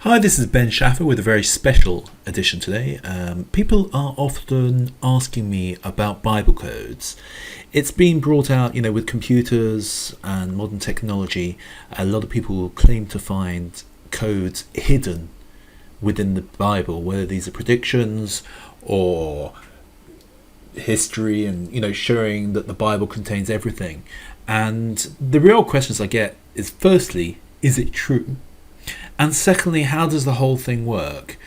Hi, this is Ben Schaffer with a very special edition today. People are often asking me about Bible codes. It's been brought out, with computers and modern technology. A lot of people claim to find codes hidden within the Bible, whether these are predictions or history and, showing that the Bible contains everything. And the real questions I get is, firstly, is it true? And secondly, how does the whole thing work?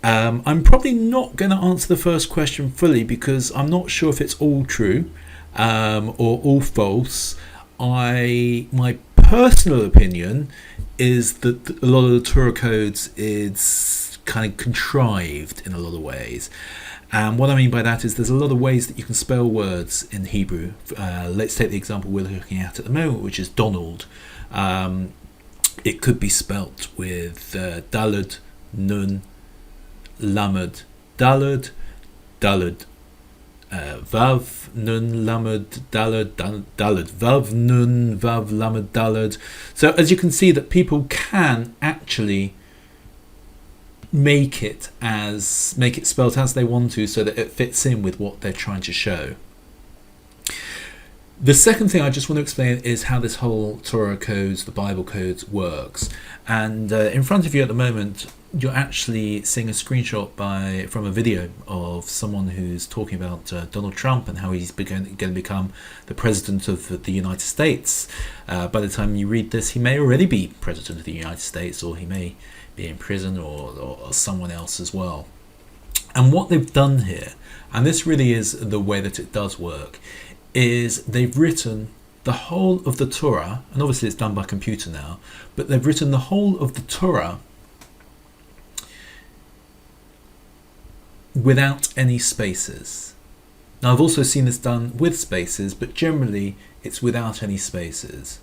I'm probably not going to answer the first question fully because I'm not sure if it's all true or all false. My personal opinion is that a lot of the Torah Codes is kind of contrived in a lot of ways. And what I mean by that is there's a lot of ways that you can spell words in Hebrew. Let's take the example we're looking at the moment, which is Donald. It could be spelt with Dalad, Nun, Lamed, Dalad, Dalad, Vav, Nun, Lamed, Dalad, Dalad, Vav, Nun, Vav, Lamed, Dalad. So as you can see that people can actually make it spelt as they want to so that it fits in with what they're trying to show. The second thing I just want to explain is how this whole Torah Codes, the Bible Codes, works. And in front of you at the moment, you're actually seeing a screenshot from a video of someone who's talking about Donald Trump and how he's going to become the President of the United States. By the time you read this, he may already be President of the United States, or he may be in prison, or someone else as well. And what they've done here, and this really is the way that it does work, is they've written the whole of the Torah, and obviously it's done by computer now, but they've written the whole of the Torah without any spaces. Now I've also seen this done with spaces, but generally it's without any spaces.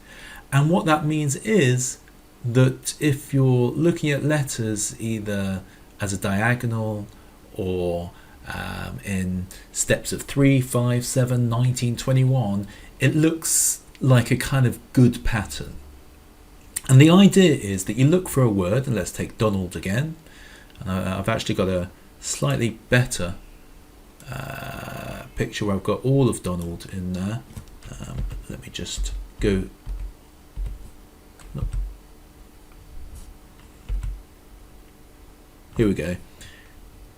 And what that means is that if you're looking at letters either as a diagonal or in steps of 3, 5, 7, 19, 21, it looks like a kind of good pattern. And the idea is that you look for a word, and let's take Donald again. And I've actually got a slightly better picture where I've got all of Donald in there. Let me just go. Look. Here we go.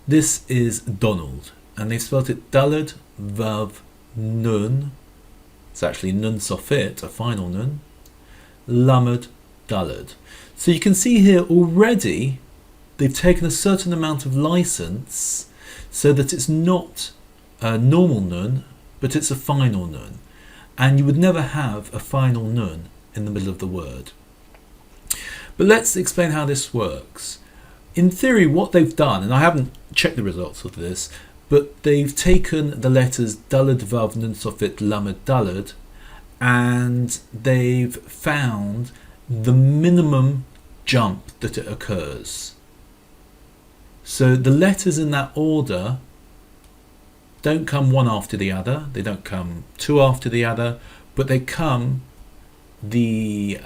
This is Donald, and they've spelled it Dalad, Vav, Nun. It's actually Nun Sofit, a final Nun. Lamed, Dalad. So you can see here already they've taken a certain amount of license so that it's not a normal Nun, but it's a final Nun. And you would never have a final Nun in the middle of the word. But let's explain how this works. In theory, what they've done, and I haven't checked the results of this, but they've taken the letters Dalad, Vav, Nun, Sofit, Lamed, Dalad, and they've found the minimum jump that it occurs. So the letters in that order don't come one after the other, they don't come two after the other, but they come the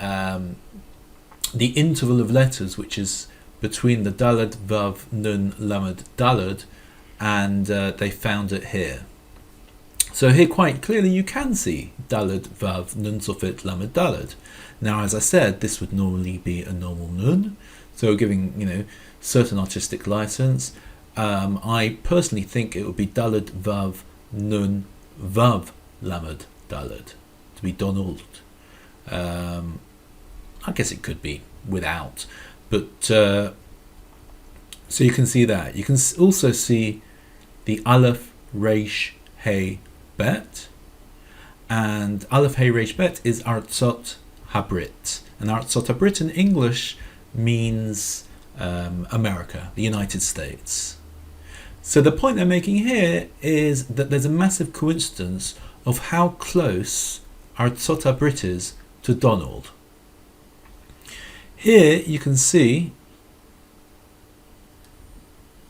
interval of letters, which is between the Dalad, Vav, Nun, Lamed, Dalad, and they found it here. So here quite clearly you can see Dalad, Vav, Nun, Sofit, Lamed, Dalad. Now as I said, this would normally be a normal Nun, so giving certain artistic license. I personally think it would be Dalad, Vav, Nun, Vav, Lamed, Dalad to be Donald. I guess it could be without. But so you can see that. You can also see the Aleph, Reish, Hey, Bet. And Aleph, Hey, Reish, Bet is Artzot Habrit. And Artzot Habrit in English means America, the United States. So the point they're making here is that there's a massive coincidence of how close Artzot Habrit is to Donald. Here you can see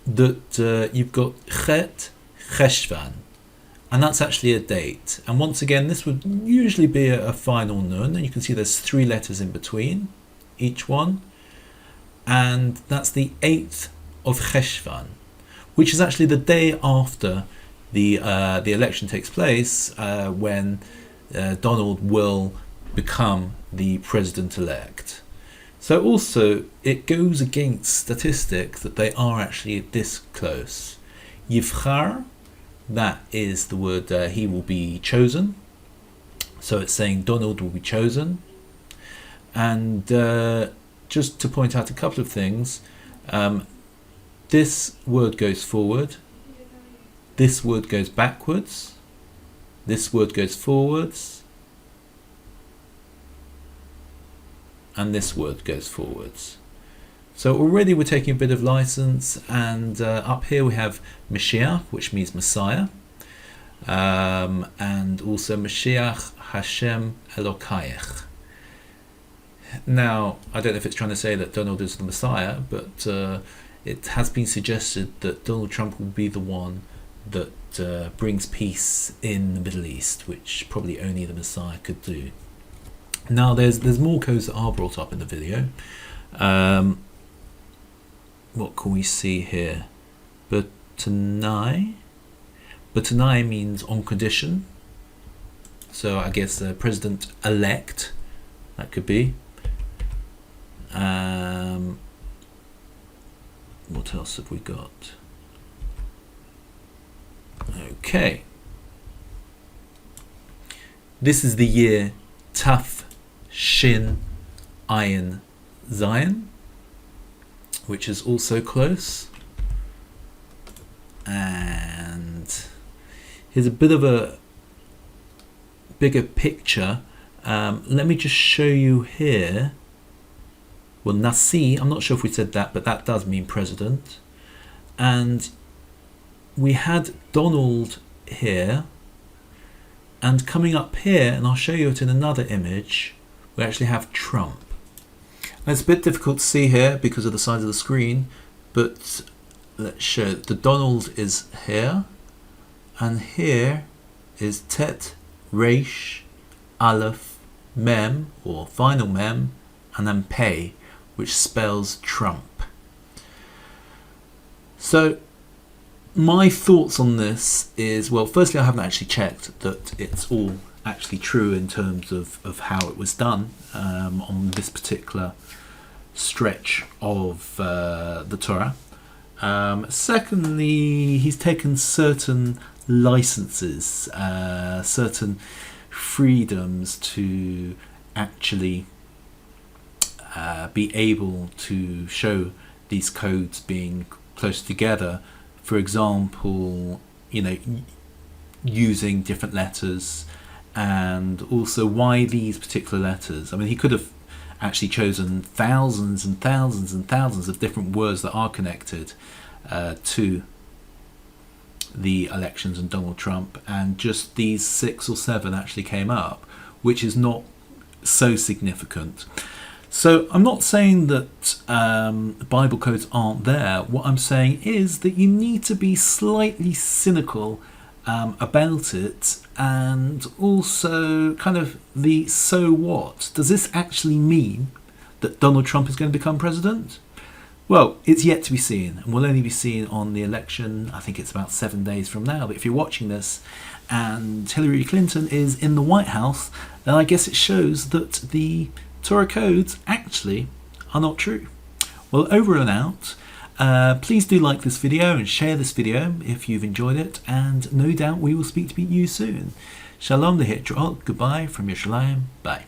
that you've got Chet Cheshvan, and that's actually a date. And once again, this would usually be a final Nun, and you can see there's 3 letters in between each one. and that's the 8th of Cheshvan, which is actually the day after the election takes place, when Donald will become the president-elect. So also, it goes against statistics that they are actually this close. Yivchar, that is the word he will be chosen. So it's saying Donald will be chosen. And just to point out a couple of things, this word goes forward, this word goes backwards, this word goes forwards, and this word goes forwards. So already we're taking a bit of license, and up here we have Mashiach, which means Messiah, and also Mashiach Hashem Elokayech. Now, I don't know if it's trying to say that Donald is the Messiah, but it has been suggested that Donald Trump will be the one that brings peace in the Middle East, which probably only the Messiah could do. Now, there's more codes that are brought up in the video. What can we see here? B'tanai. B'tanai means on condition. So I guess the president-elect, that could be. What else have we got? Okay. This is the year Taf Shin Ayin Zion, which is also close. And here's a bit of a bigger picture. Let me just show you here. Well, Nasi, I'm not sure if we said that, but that does mean president. And we had Donald here, and coming up here, and I'll show you it in another image, we actually have Trump. Now, it's a bit difficult to see here because of the size of the screen, but let's show it. The Donald is here, and here is Tet, Resh, Aleph, Mem, or final Mem, and then Pei, which spells Trump. So my thoughts on this is, well, firstly, I haven't actually checked that it's all actually true in terms of how it was done on this particular stretch of the Torah. Secondly, he's taken certain licenses, certain freedoms to actually be able to show these codes being close together. For example, using different letters, and also why these particular letters. I mean, he could have actually chosen thousands and thousands and thousands of different words that are connected to the elections and Donald Trump, and just these 6 or 7 actually came up, which is not so significant. So I'm not saying that Bible codes aren't there. What I'm saying is that you need to be slightly cynical about it, and also kind of the so what. Does this actually mean that Donald Trump is going to become president? Well, it's yet to be seen, and will only be seen on the election. I think it's about 7 days from now. But if you're watching this and Hilary Clinton is in the White House, then I guess it shows that the Torah codes actually are not true. Well, over and out. Please do like this video and share this video if you've enjoyed it, and no doubt we will speak to you soon. Shalom lehitraot, goodbye from Yerushalayim, bye.